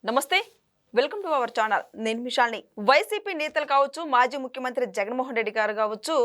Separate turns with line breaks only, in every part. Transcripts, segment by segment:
నమస్తే, welcome to our channel. నేను మిషాల్ని. YCP నేతలు కావచ్చు, మాజీ ముఖ్యమంత్రి జగన్మోహన్ రెడ్డి గారు కావచ్చు,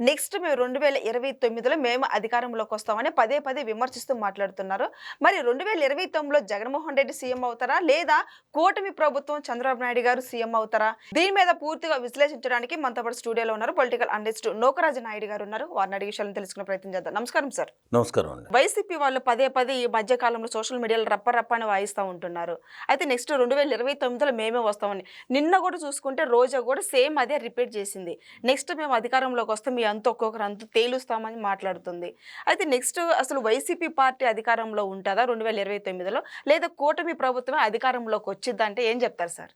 నెక్స్ట్ మేము 2029లో మేము అధికారంలోకి వస్తామని పదే పదే విమర్శిస్తూ మాట్లాడుతున్నారు. మరి 2029లో జగన్మోహన్ రెడ్డి సీఎం అవుతారా, లేదా కూటమి ప్రభుత్వం చంద్రబాబు నాయుడు గారు సీఎం అవుతారా? దీని మీద పూర్తిగా విశ్లేషించడానికి మనతో పాటు స్టూడియోలో ఉన్నారు పొలిటికల్ అనలిస్ట్ నోకరాజు నాయుడు గారు ఉన్నారు. వారిని అడిగే విషయాలను తెలుసుకునే ప్రయత్నం చేద్దాం. నమస్కారం సార్.
నమస్కారం అండి.
వైసీపీ వాళ్ళు పదే పదే ఈ మధ్య కాలంలో సోషల్ మీడియాలో రప్ప అని వాయిస్తూ ఉంటున్నారు. అయితే నెక్స్ట్ 2029లో మేమే వస్తామని. నిన్న కూడా చూసుకుంటే రోజా కూడా సేమ్ అదే రిపీట్ చేసింది. నెక్స్ట్ మేము అధికారంలోకి వస్తే మీ అంత ఒక్కొక్కరు అంత తేలుస్తామని మాట్లాడుతుంది. అయితే నెక్స్ట్ అసలు వైసీపీ పార్టీ అధికారంలో ఉంటుందా 2029లో, లేదా కూటమి ప్రభుత్వమే అధికారంలోకి వచ్చిందంటే ఏం చెప్తారు సార్?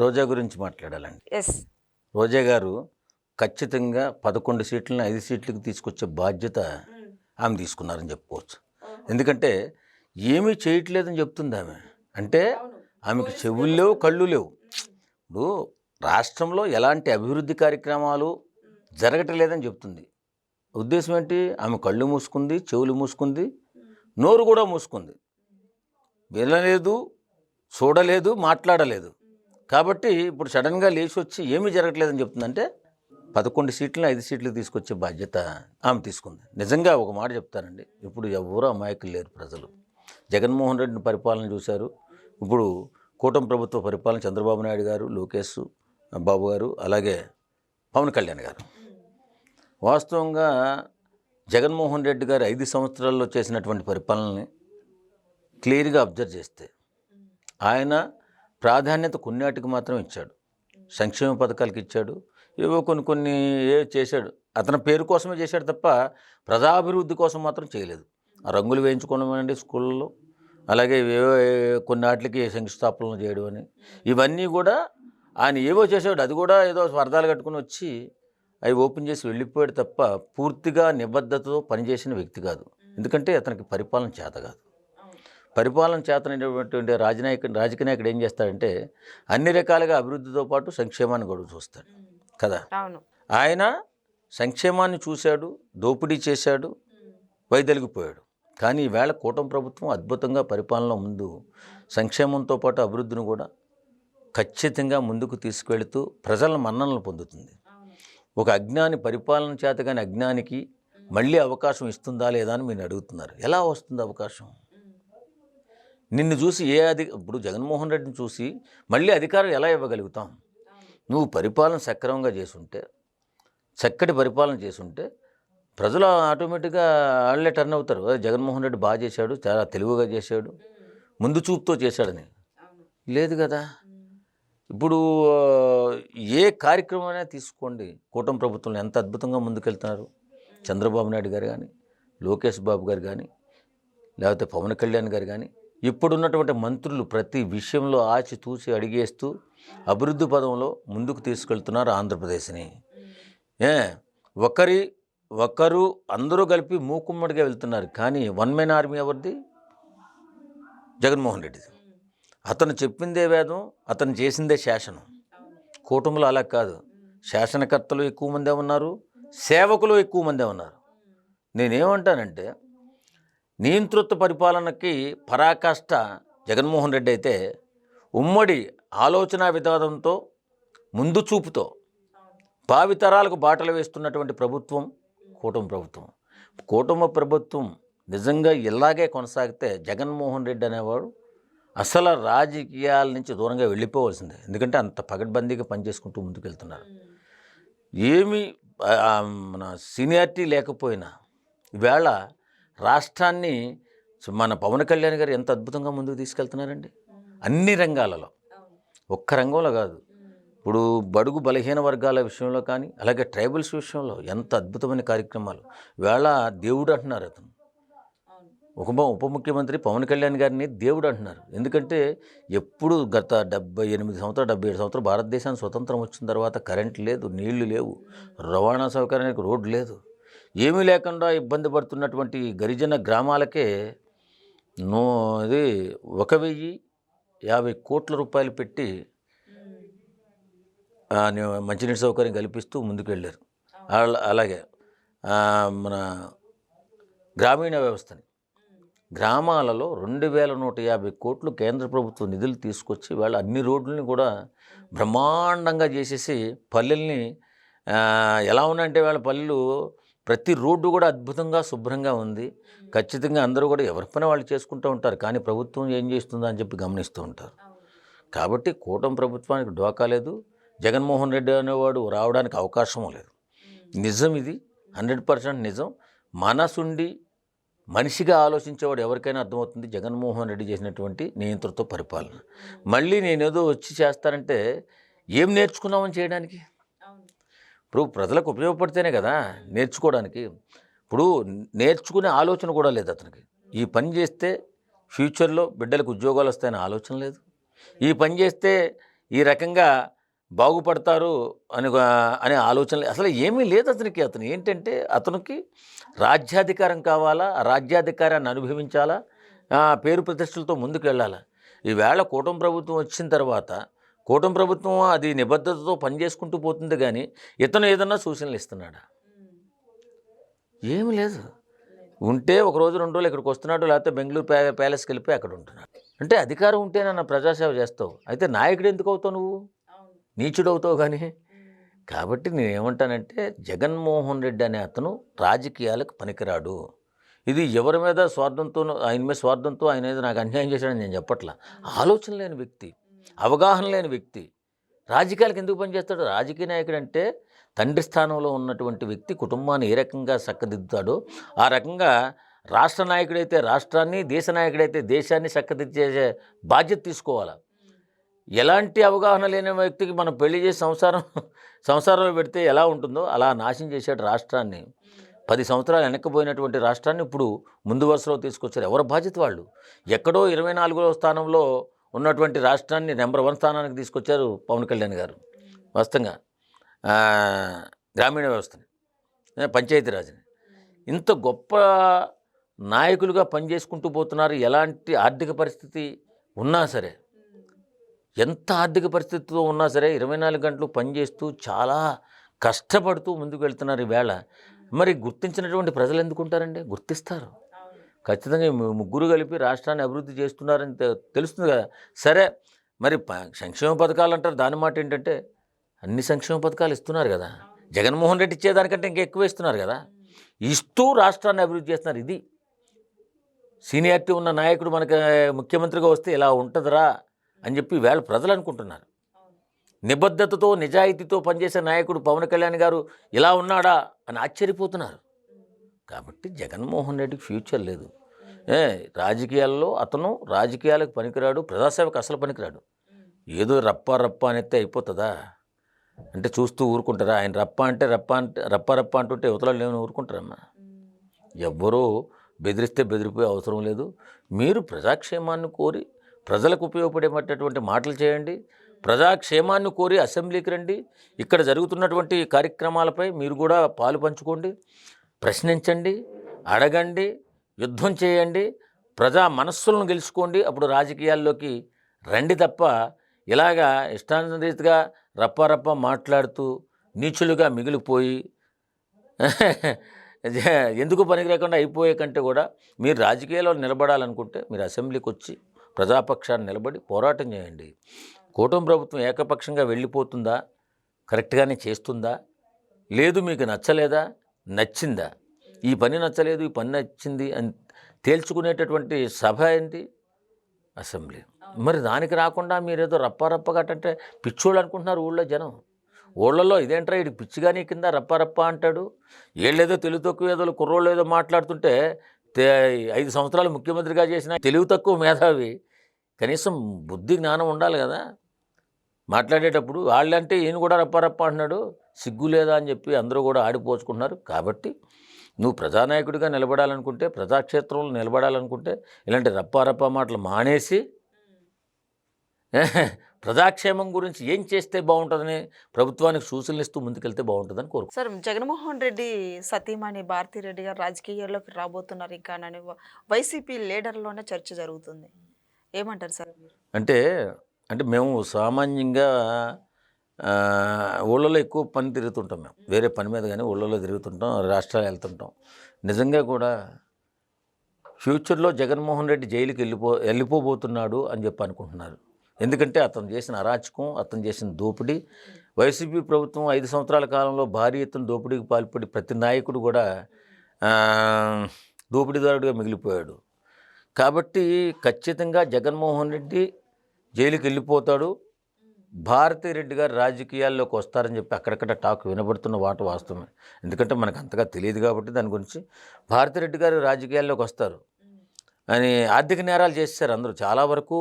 రోజా గురించి మాట్లాడాలండి.
ఎస్,
రోజా గారు ఖచ్చితంగా 11 సీట్లను 5 సీట్లకు తీసుకొచ్చే బాధ్యత ఆమె తీసుకున్నారని చెప్పుకోవచ్చు. ఎందుకంటే ఏమీ చేయట్లేదని చెప్తుంది ఆమె. అంటే ఆమెకు చెవులు లేవు, కళ్ళు లేవు. ఇప్పుడు రాష్ట్రంలో ఎలాంటి అభివృద్ధి కార్యక్రమాలు జరగట్లేదని చెప్తుంది. ఉద్దేశం ఏంటి? ఆమె కళ్ళు మూసుకుంది, చెవులు మూసుకుంది, నోరు కూడా మూసుకుంది. వినలేదు, చూడలేదు, మాట్లాడలేదు. కాబట్టి ఇప్పుడు సడన్గా లేచి వచ్చి ఏమీ జరగట్లేదని చెప్తుందంటే 11 సీట్లను 5 సీట్లకు తీసుకొచ్చే బాధ్యత ఆమె తీసుకుంది. నిజంగా ఒక మాట చెప్తానండి, ఇప్పుడు ఎవరూ అమాయకులు లేరు. ప్రజలు జగన్మోహన్ రెడ్డిని పరిపాలన చూశారు. ఇప్పుడు కూటమి ప్రభుత్వ పరిపాలన చంద్రబాబు నాయుడు గారు, లోకేష్ బాబు గారు, అలాగే పవన్ కళ్యాణ్ గారు. వాస్తవంగా జగన్మోహన్ రెడ్డి గారు 5 సంవత్సరాల్లో చేసినటువంటి పరిపాలనని క్లియర్గా అబ్జర్వ్ చేస్తే ఆయన ప్రాధాన్యత కొన్నిటికి మాత్రం ఇచ్చాడు. సంక్షేమ పథకాలకు ఇచ్చాడు, ఏవో కొన్ని చేశాడు. అతని పేరు కోసమే చేశాడు తప్ప ప్రజాభివృద్ధి కోసం మాత్రం చేయలేదు. ఆ రంగులు వేయించుకోవడం అండి స్కూళ్ళలో, అలాగే ఏవో కొన్ని వాటికి శంకుస్థాపనలు చేయడం అని, ఇవన్నీ కూడా ఆయన ఏవో చేశాడు. అది కూడా ఏదో స్వర్ధాలు కట్టుకుని వచ్చి అవి ఓపెన్ చేసి వెళ్ళిపోయాడు తప్ప పూర్తిగా నిబద్ధతతో పనిచేసిన వ్యక్తి కాదు. ఎందుకంటే అతనికి పరిపాలన చేత కాదు. పరిపాలన చేతనటువంటి రాజకీయ నాయకుడు ఏం చేస్తాడంటే అన్ని రకాలుగా అభివృద్ధితో పాటు సంక్షేమాన్ని కూడా చూస్తాడు కదా. ఆయన సంక్షేమాన్ని చూశాడు, దోపిడీ చేశాడు, వైదొలిగిపోయాడు. కానీ ఈవేళ కూటమి ప్రభుత్వం అద్భుతంగా పరిపాలన ముందు సంక్షేమంతో పాటు అభివృద్ధిని కూడా ఖచ్చితంగా ముందుకు తీసుకువెళుతూ ప్రజల మన్ననలు పొందుతుంది. ఒక అజ్ఞాని పరిపాలన చేత కానీ అజ్ఞానికి మళ్ళీ అవకాశం ఇస్తుందా లేదా అని మీరు అడుగుతున్నారు. ఎలా వస్తుంది అవకాశం? నిన్ను చూసి ఇప్పుడు జగన్మోహన్ రెడ్డిని చూసి మళ్ళీ అధికారం ఎలా ఇవ్వగలుగుతాం? నువ్వు పరిపాలన సక్రమంగా చేసుంటే, చక్కటి పరిపాలన చేసుంటే ప్రజలు ఆటోమేటిక్గా వాళ్ళే టర్న్ అవుతారు. జగన్మోహన్ రెడ్డి బాగా చేశాడు, చాలా తెలివిగా చేశాడు, ముందు చూపుతో చేశాడని. లేదు కదా. ఇప్పుడు ఏ కార్యక్రమమైనా తీసుకోండి, కూటమి ప్రభుత్వంలో ఎంత అద్భుతంగా ముందుకెళ్తున్నారు. చంద్రబాబు నాయుడు గారు కానీ, లోకేష్ బాబు గారు కానీ, లేకపోతే పవన్ కళ్యాణ్ గారు కానీ, ఇప్పుడున్నటువంటి మంత్రులు ప్రతి విషయంలో ఆచితూచి అడిగేస్తూ అభివృద్ధి పదంలో ముందుకు తీసుకెళ్తున్నారు ఆంధ్రప్రదేశ్ని. ఒకరు అందరూ కలిపి మూకుమ్మడిగా వెళ్తున్నారు. కానీ వన్ మ్యాన్ ఆర్మీ ఎవరిది? జగన్మోహన్ రెడ్డిది. అతను చెప్పిందే వేదం, అతను చేసిందే శాసనం. కూటమిలో అలా కాదు. శాసనకర్తలు ఎక్కువ మందే ఉన్నారు, సేవకులు ఎక్కువ మందే ఉన్నారు. నేనేమంటానంటే నియంతృత్వ పరిపాలనకి పరాకాష్ట జగన్మోహన్ రెడ్డి అయితే, ఉమ్మడి ఆలోచన విధానంతో ముందు చూపుతో భావితరాలకు బాటలు వేస్తున్నటువంటి ప్రభుత్వం కూటమి ప్రభుత్వం. కూటమి ప్రభుత్వం నిజంగా ఇలాగే కొనసాగితే జగన్మోహన్ రెడ్డి అనేవాడు అసలు రాజకీయాల నుంచి దూరంగా వెళ్ళిపోవాల్సిందే. ఎందుకంటే అంత పగడ్బందీగా పనిచేసుకుంటూ ముందుకు వెళ్తున్నారు. ఏమీ మన సీనియారిటీ లేకపోయినా ఈవేళ రాష్ట్రాన్ని మన పవన్ కళ్యాణ్ గారు ఎంత అద్భుతంగా ముందుకు తీసుకెళ్తున్నారండి. అన్ని రంగాలలో, ఒక్క రంగంలో కాదు. ఇప్పుడు బడుగు బలహీన వర్గాల విషయంలో కానీ, అలాగే ట్రైబల్స్ విషయంలో ఎంత అద్భుతమైన కార్యక్రమాలు. ఈవేళ దేవుడు అంటున్నారు. అతను ఉప ముఖ్యమంత్రి పవన్ కళ్యాణ్ గారిని దేవుడు అంటున్నారు. ఎందుకంటే ఎప్పుడు గత 78 సంవత్సరాలు 77 సంవత్సరాలు భారతదేశానికి స్వతంత్రం వచ్చిన తర్వాత కరెంట్ లేదు, నీళ్లు లేవు, రవాణా సౌకర్యానికి రోడ్డు లేదు, ఏమీ లేకుండా ఇబ్బంది పడుతున్నటువంటి గిరిజన గ్రామాలకే 1,050 కోట్ల రూపాయలు పెట్టి మంచినీటి సౌకర్యం కల్పిస్తూ ముందుకు వెళ్ళారు. అలాగే మన గ్రామీణ వ్యవస్థని గ్రామాలలో 2150 కోట్లు కేంద్ర ప్రభుత్వం నిధులు తీసుకొచ్చి వాళ్ళు అన్ని రోడ్లని కూడా బ్రహ్మాండంగా చేసేసి పల్లెల్ని ఎలా ఉన్నాయంటే వాళ్ళ పల్లెలు ప్రతి రోడ్డు కూడా అద్భుతంగా శుభ్రంగా ఉంది. ఖచ్చితంగా అందరూ కూడా ఎవరి పని వాళ్ళు చేసుకుంటూ ఉంటారు, కానీ ప్రభుత్వం ఏం చేస్తుందో అని చెప్పి గమనిస్తూ ఉంటారు. కాబట్టి కూటమి ప్రభుత్వానికి డోకా లేదు, జగన్మోహన్ రెడ్డి అనేవాడు రావడానికి అవకాశం లేదు. నిజం ఇది, 100% నిజం. మనసుండి మనిషిగా ఆలోచించేవాడు ఎవరికైనా అర్థమవుతుంది జగన్మోహన్ రెడ్డి చేసినటువంటి నియంత్రణతో పరిపాలన. మళ్ళీ నేనేదో వచ్చి చేస్తానంటే ఏం నేర్చుకున్నామని చేయడానికి? ఇప్పుడు ప్రజలకు ఉపయోగపడితేనే కదా నేర్చుకోవడానికి. ఇప్పుడు నేర్చుకునే ఆలోచన కూడా లేదు అతనికి. ఈ పని చేస్తే ఫ్యూచర్లో బిడ్డలకు ఉద్యోగాలు వస్తాయనే ఆలోచన లేదు, ఈ పని చేస్తే ఈ రకంగా బాగుపడతారు అనే ఆలోచన అసలు ఏమీ లేదు అతనికి. అతను ఏంటంటే అతనికి రాజ్యాధికారం కావాలా, ఆ రాజ్యాధికారాన్ని అనుభవించాలా, పేరు ప్రతిష్టలతో ముందుకు వెళ్ళాలా. ఈవేళ కూటమి ప్రభుత్వం వచ్చిన తర్వాత కూటమి ప్రభుత్వం అది నిబద్ధతతో పనిచేసుకుంటూ పోతుంది, కానీ ఇతను ఏదన్నా సూచనలు ఇస్తున్నాడా? ఏమి లేదు. ఉంటే ఒక రోజు 2 రోజులు ఇక్కడికి వస్తున్నాడు, లేకపోతే బెంగళూరు ప్యాలెస్కి వెళ్ళిపోయి అక్కడ ఉంటున్నాడు. అంటే అధికారం ఉంటేనన్న ప్రజాసేవ చేస్తావు, అయితే నాయకుడు ఎందుకు అవుతావు? నువ్వు నీచుడు అవుతావు కానీ. కాబట్టి నేనేమంటానంటే జగన్మోహన్ రెడ్డి అనే అతను రాజకీయాలకు పనికిరాడు. ఇది ఎవరి మీద స్వార్థంతో, ఆయన మీద స్వార్థంతో ఆయన ఏదో నాకు అన్యాయం చేశాడని నేను చెప్పట్లా. ఆలోచన లేని వ్యక్తి, అవగాహన లేని వ్యక్తి రాజకీయాలకు ఎందుకు పనిచేస్తాడు? రాజకీయ నాయకుడు అంటే తండ్రి స్థానంలో ఉన్నటువంటి వ్యక్తి కుటుంబాన్ని ఏ రకంగా చక్కదిద్దుతాడో ఆ రకంగా రాష్ట్ర నాయకుడైతే రాష్ట్రాన్ని, దేశ నాయకుడైతే దేశాన్ని చక్కదిద్దే బాధ్యత తీసుకోవాలి. ఎలాంటి అవగాహన లేని వ్యక్తికి మనం పెళ్లి చేసి సంసారంలో పెడితే ఎలా ఉంటుందో అలా నాశనం చేశాడు రాష్ట్రాన్ని. 10 సంవత్సరాలు వెనక్కిపోయినటువంటి రాష్ట్రాన్ని ఇప్పుడు ముందు వరుసలో తీసుకొచ్చారు. ఎవరి బాధ్యత వాళ్ళు. ఎక్కడో 24వ స్థానంలో ఉన్నటువంటి రాష్ట్రాన్ని నెంబర్ 1 స్థానానికి తీసుకొచ్చారు పవన్ కళ్యాణ్ గారు. వాస్తవంగా గ్రామీణ వ్యవస్థని, పంచాయతీరాజ్ని ఇంత గొప్ప నాయకులుగా పనిచేసుకుంటూ పోతున్నారు. ఎలాంటి ఆర్థిక పరిస్థితి ఉన్నా సరే, ఎంత ఆర్థిక పరిస్థితితో ఉన్నా సరే 24 గంటలు పనిచేస్తూ చాలా కష్టపడుతూ ముందుకు వెళ్తున్నారు. ఈవేళ మరి గుర్తించినటువంటి ప్రజలు ఎందుకుంటారండి? గుర్తిస్తారు ఖచ్చితంగా. ముగ్గురు కలిపి రాష్ట్రాన్ని అభివృద్ధి చేస్తున్నారని తెలుస్తుంది కదా. సరే, మరి సంక్షేమ పథకాలు అంటారు, దాని మాట ఏంటంటే అన్ని సంక్షేమ పథకాలు ఇస్తున్నారు కదా. జగన్మోహన్ రెడ్డి ఇచ్చేదానికంటే ఇంకా ఎక్కువ ఇస్తున్నారు కదా. ఇస్తూ రాష్ట్రాన్ని అభివృద్ధి చేస్తున్నారు. ఇది సీనియారిటీ ఉన్న నాయకుడు మనకి ముఖ్యమంత్రిగా వస్తే ఇలా ఉంటుందిరా అని చెప్పి వేళ ప్రజలు అనుకుంటున్నారు. నిబద్ధతతో నిజాయితీతో పనిచేసే నాయకుడు పవన్ కళ్యాణ్ గారు ఇలా ఉన్నాడా అని ఆశ్చర్యపోతున్నారు. కాబట్టి జగన్మోహన్ రెడ్డికి ఫ్యూచర్ లేదు. రాజకీయాల్లో అతను రాజకీయాలకు పనికిరాడు, ప్రజాసేవకు అసలు పనికిరాడు. ఏదో రప్ప అనేస్తే అయిపోతుందా? అంటే చూస్తూ ఊరుకుంటారా? ఆయన రప్ప అంటుంటే యువతలో లేని ఊరుకుంటారమ్మా. ఎవ్వరూ బెదిరిస్తే బెదిరిపోయే అవసరం లేదు. మీరు ప్రజాక్షేమాన్ని కోరి ప్రజలకు ఉపయోగపడేటటువంటి మాటలు చేయండి. ప్రజాక్షేమాన్ని కోరి అసెంబ్లీకి రండి. ఇక్కడ జరుగుతున్నటువంటి కార్యక్రమాలపై మీరు కూడా పాలు పంచుకోండి, ప్రశ్నించండి, అడగండి, యుద్ధం చేయండి, ప్రజా మనస్సులను గెలుచుకోండి. అప్పుడు రాజకీయాల్లోకి రండి తప్ప ఇలాగా ఇష్టానురీతిగా రప్ప మాట్లాడుతూ నీచులుగా మిగిలిపోయి ఎందుకు పనికి లేకుండా అయిపోయే కంటే కూడా మీరు రాజకీయాల్లో నిలబడాలనుకుంటే మీరు అసెంబ్లీకి వచ్చి ప్రజాపక్షాన్ని నిలబడి పోరాటం చేయండి. కూటమి ప్రభుత్వం ఏకపక్షంగా వెళ్ళిపోతుందా, కరెక్ట్గానే చేస్తుందా, లేదు మీకు నచ్చలేదా, నచ్చిందా, ఈ పని నచ్చలేదు ఈ పని నచ్చింది అని తేల్చుకునేటటువంటి సభ ఏంటి? అసెంబ్లీ. మరి దానికి రాకుండా మీరేదో రప్పగట్టంటే పిచ్చోళ్ళు అనుకుంటున్నారు ఊళ్ళో జనం. ఊళ్ళల్లో ఇదేంట్రా ఇటు పిచ్చిగానే కింద రప్ప అంటాడు. ఏళ్ళేదో తెలుగు తక్కువ ఏదో కుర్రోళ్ళు ఏదో మాట్లాడుతుంటే 5 సంవత్సరాలు ముఖ్యమంత్రిగా చేసిన తెలివి తక్కువ మేధావి కనీసం బుద్ధి జ్ఞానం ఉండాలి కదా మాట్లాడేటప్పుడు. వాళ్ళంటే ఈయన కూడా రప్ప అంటున్నాడు, సిగ్గు లేదా అని చెప్పి అందరూ కూడా ఆడిపోచుకుంటున్నారు. కాబట్టి నువ్వు ప్రజానాయకుడిగా నిలబడాలనుకుంటే, ప్రజాక్షేత్రంలో నిలబడాలనుకుంటే ఇలాంటి రప్ప మాటలు మానేసి ప్రజాక్షేమం గురించి ఏం చేస్తే బాగుంటుందని ప్రభుత్వానికి సూచనలు ఇస్తూ ముందుకెళ్తే బాగుంటుందని కోరుకు.
సార్, జగన్మోహన్ రెడ్డి సతీమణి భారతిరెడ్డి గారు రాజకీయాల్లోకి రాబోతున్నారు ఇంకా అని వైసీపీ లీడర్లోనే చర్చ జరుగుతుంది. ఏమంటారు సార్?
అంటే మేము సామాన్యంగా ఊళ్ళలో ఎక్కువ పని తిరుగుతుంటాం. మేము వేరే పని మీద కానీ ఊళ్ళలో తిరుగుతుంటాం, రాష్ట్రాలు వెళ్తుంటాం. నిజంగా కూడా ఫ్యూచర్లో జగన్మోహన్ రెడ్డి జైలుకి వెళ్ళిపోబోతున్నాడు అని చెప్పి అనుకుంటున్నారు. ఎందుకంటే అతను చేసిన అరాచకం, అతను చేసిన దోపిడీ, వైసీపీ ప్రభుత్వం 5 సంవత్సరాల కాలంలో భారీ ఎత్తున దోపిడీకి పాల్పడి ప్రతి నాయకుడు కూడా ఆ, దోపిడీదారుడిగా మిగిలిపోయాడు. కాబట్టి ఖచ్చితంగా జగన్మోహన్ రెడ్డి జైలుకి వెళ్ళిపోతాడు. భారతిరెడ్డి గారు రాజకీయాల్లోకి వస్తారని చెప్పి అక్కడక్కడ టాక్ వినబడుతున్న వాట వాస్తవమే. ఎందుకంటే మనకు అంతగా తెలియదు కాబట్టి దాని గురించి. భారతిరెడ్డి గారు రాజకీయాల్లోకి వస్తారు అని ఆర్థిక నేరాలు చేశారు అందరూ. చాలా వరకు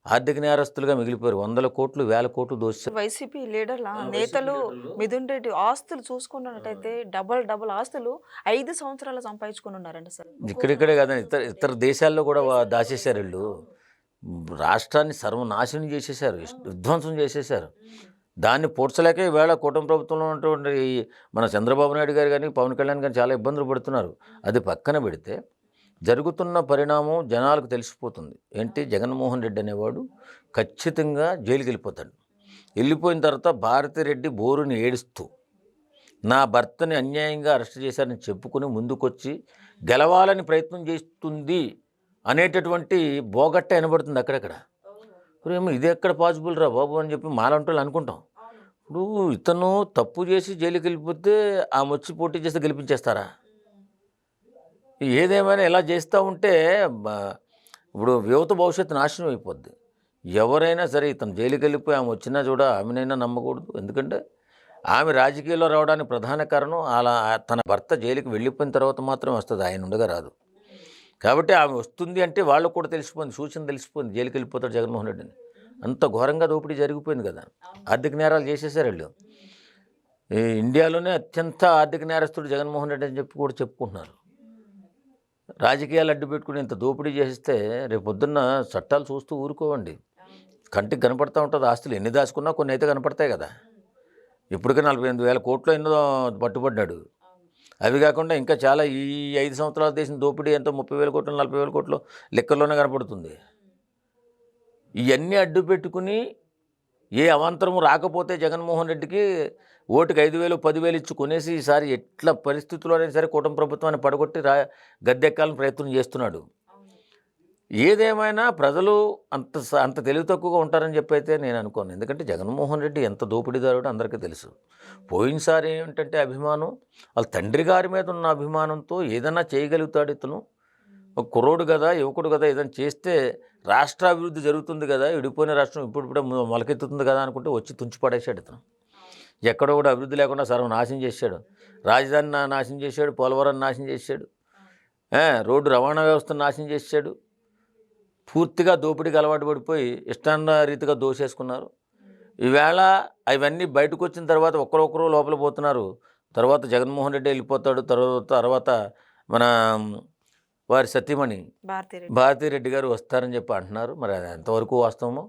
ఆర్థిక నేరస్తులుగా మిగిలిపోయారు. 100 కోట్లు 1000 కోట్లు దోశారు.
వైసీపీ లీడర్ల నేతలు మిథున్ రెడ్డి ఆస్తులు చూసుకున్నట్టయితే డబల్ ఆస్తులు 5 సంవత్సరాలు సంపాదించుకుని ఉన్నారండి సార్.
ఇక్కడిక్కడే కాదని ఇతర దేశాల్లో కూడా దాచేశారు వీళ్ళు. రాష్ట్రాన్ని సర్వనాశనం చేసేశారు, విధ్వంసం చేసేశారు. దాన్ని పూడ్చలేక ఈవేళ కూటమి ప్రభుత్వంలో ఉన్నటువంటి మన చంద్రబాబు నాయుడు గారు కానీ పవన్ కళ్యాణ్ కానీ చాలా ఇబ్బందులు పడుతున్నారు. అది పక్కన పెడితే జరుగుతున్న పరిణామం జనాలకు తెలిసిపోతుంది. ఏంటి, జగన్మోహన్ రెడ్డి అనేవాడు ఖచ్చితంగా జైలుకి వెళ్ళిపోతాడు. వెళ్ళిపోయిన తర్వాత భారతిరెడ్డి బోరుని ఏడుస్తూ నా భర్తని అన్యాయంగా అరెస్ట్ చేశారని చెప్పుకుని ముందుకొచ్చి గెలవాలని ప్రయత్నం చేస్తుంది అనేటటువంటి బోగట్ట వినబడుతుంది అక్కడక్కడ. ఏమో ఇది ఎక్కడ పాసిబుల్ రా బాబు అని చెప్పి మాలంటోళ్ళు అనుకుంటాం. ఇప్పుడు ఇతను తప్పు చేసి జైలుకి వెళ్ళిపోతే ఆమె వచ్చి పోటీ చేస్తే గెలిపించేస్తారా? ఏదేమైనా ఇలా చేస్తూ ఉంటే ఇప్పుడు యువత భవిష్యత్తు నాశనం అయిపోద్ది. ఎవరైనా సరే ఇతను జైలుకి వెళ్ళిపోయి ఆమె వచ్చినా చూడ ఆమెనైనా నమ్మకూడదు. ఎందుకంటే ఆమె రాజకీయాల్లో రావడానికి ప్రధాన కారణం అలా తన భర్త జైలుకి వెళ్ళిపోయిన తర్వాత మాత్రమే వస్తుంది, ఆయన ఉండగా రాదు. కాబట్టి ఆమె వస్తుంది అంటే వాళ్ళకు కూడా తెలిసిపోయింది, సూచన తెలిసిపోయింది జైలుకి వెళ్ళిపోతాడు జగన్మోహన్ రెడ్డిని. అంత ఘోరంగా దోపిడీ జరిగిపోయింది కదా. ఆర్థిక నేరాలు చేసేసారు వీళ్ళు. ఈ ఇండియాలోనే అత్యంత ఆర్థిక నేరస్తుడు జగన్మోహన్ రెడ్డి అని చెప్పి కూడా చెప్పుకుంటున్నారు. రాజకీయాలు అడ్డు పెట్టుకుని ఇంత దోపిడీ చేస్తే రేపు పొద్దున్న చట్టాలు చూస్తూ ఊరుకోవండి. కంటికి కనపడతా ఉంటుంది. ఆస్తులు ఎన్ని దాచుకున్నా కొన్ని అయితే కనపడతాయి కదా. ఇప్పటికే 48,000 కోట్లు ఎన్నో పట్టుబడ్డాడు. అవి కాకుండా ఇంకా చాలా ఈ 5 సంవత్సరాలు చేసిన దోపిడీ ఎంతో 30,000 కోట్లు 40,000 కోట్లు లెక్కల్లోనే కనపడుతుంది. ఇవన్నీ అడ్డు పెట్టుకుని ఏ అవాంతరము రాకపోతే జగన్మోహన్ రెడ్డికి ఓటుకి 5,000 10,000 ఇచ్చి కొనేసి ఈసారి ఎట్లా పరిస్థితుల్లోనైనా సరే కూటమి ప్రభుత్వాన్ని పడగొట్టి గద్దెక్కాలని ప్రయత్నం చేస్తున్నాడు. ఏదేమైనా ప్రజలు అంత తెలివి తక్కువగా ఉంటారని చెప్పి అయితే నేను అనుకోను. ఎందుకంటే జగన్మోహన్ రెడ్డి ఎంత దోపిడీదారుడో అందరికీ తెలుసు. పోయినసారి ఏంటంటే అభిమానం, వాళ్ళ తండ్రి గారి మీద ఉన్న అభిమానంతో ఏదైనా చేయగలుగుతాడు ఇతను. ఒక కుర్రోడు కదా, యువకుడు కదా, ఏదైనా చేస్తే రాష్ట్ర అభివృద్ధి జరుగుతుంది కదా, విడిపోయిన రాష్ట్రం ఇప్పుడిప్పుడే మొలకెత్తుతుంది కదా అనుకుంటే వచ్చి తుంచిపడేశాడు ఇతను. ఎక్కడో కూడా అభివృద్ధి లేకుండా సర్వనాశనం చేశాడు. రాజధాని నాశనం చేశాడు, పోలవరం నాశనం చేశాడు, రోడ్డు రవాణా వ్యవస్థను నాశనం చేశాడు. పూర్తిగా దోపిడీకి అలవాటు పడిపోయి ఇష్టాన్న రీతిగా దోసేసుకున్నారు. ఈవేళ అవన్నీ బయటకు వచ్చిన తర్వాత ఒక్కరొక్కరు లోపల పోతున్నారు. తర్వాత జగన్మోహన్ రెడ్డి వెళ్ళిపోతాడు. తర్వాత మన వారి సతీమణి భారతిరెడ్డి గారు వస్తారని చెప్పి అంటున్నారు. మరి అది ఎంతవరకు వాస్తవమో.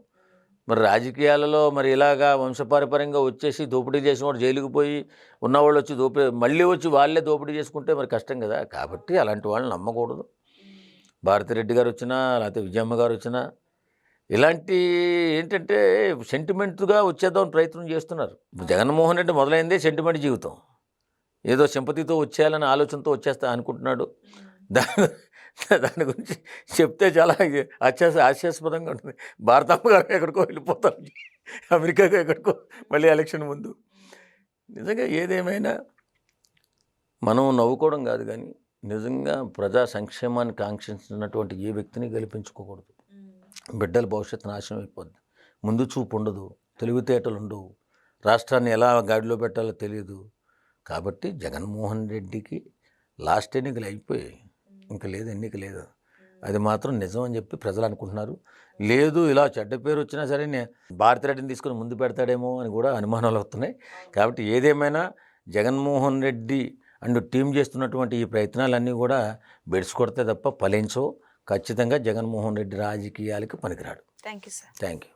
మరి రాజకీయాలలో మరి ఇలాగా వంశపారపర్యంగా వచ్చేసి దోపిడీ చేసిన వాడు జైలుకి పోయి ఉన్నవాళ్ళు వచ్చి మళ్ళీ వచ్చి వాళ్ళే దోపిడీ చేసుకుంటే మరి కష్టం కదా. కాబట్టి అలాంటి వాళ్ళని నమ్మకూడదు. భారతిరెడ్డి గారు వచ్చినా లేకపోతే విజయమ్మ గారు వచ్చినా ఇలాంటి ఏంటంటే సెంటిమెంట్గా వచ్చేద్దామని ప్రయత్నం చేస్తున్నారు. జగన్మోహన్ రెడ్డి మొదలైందే సెంటిమెంట్ జీవితం. ఏదో సింపతితో వచ్చేయాలని ఆలోచనతో వచ్చేస్తా అనుకుంటున్నాడు. దాని గురించి చెప్తే చాలా హాస్యాస్పదంగా ఉంటుంది. భారతమ్మ గారు ఎక్కడికో వెళ్ళిపోతారు, అమెరికాకు ఎక్కడికో మళ్ళీ ఎలక్షన్ ముందు. నిజంగా ఏదేమైనా మనం నవ్వుకోవడం కాదు కానీ నిజంగా ప్రజా సంక్షేమాన్ని కాంక్షించినటువంటి ఏ వ్యక్తిని గెలిపించుకోకూడదు. బిడ్డల భవిష్యత్తు నాశనం అయిపోద్ది. ముందు చూపు ఉండదు, తెలివితేటలు ఉండవు, రాష్ట్రాన్ని ఎలా గాడిలో పెట్టాలో తెలియదు. కాబట్టి జగన్మోహన్ రెడ్డికి లాస్ట్ ఎన్నికలు అయిపోయాయి, ఇంకా లేదు, ఎన్నిక లేదు. అది మాత్రం నిజం అని చెప్పి ప్రజలు అనుకుంటున్నారు. లేదు ఇలా చెడ్డ పేరు వచ్చినా సరే భారతిరెడ్డిని తీసుకుని ముందు పెడతాడేమో అని కూడా అనుమానాలు వస్తున్నాయి. కాబట్టి ఏదేమైనా జగన్మోహన్ రెడ్డి అండ్ టీం చేస్తున్నటువంటి ఈ ప్రయత్నాలన్నీ కూడా బెడ్స్ కొడితే తప్ప ఫలించవు. ఖచ్చితంగా జగన్మోహన్ రెడ్డి రాజకీయాలకు పనికిరాడు.
Thank you sir.
Thank you.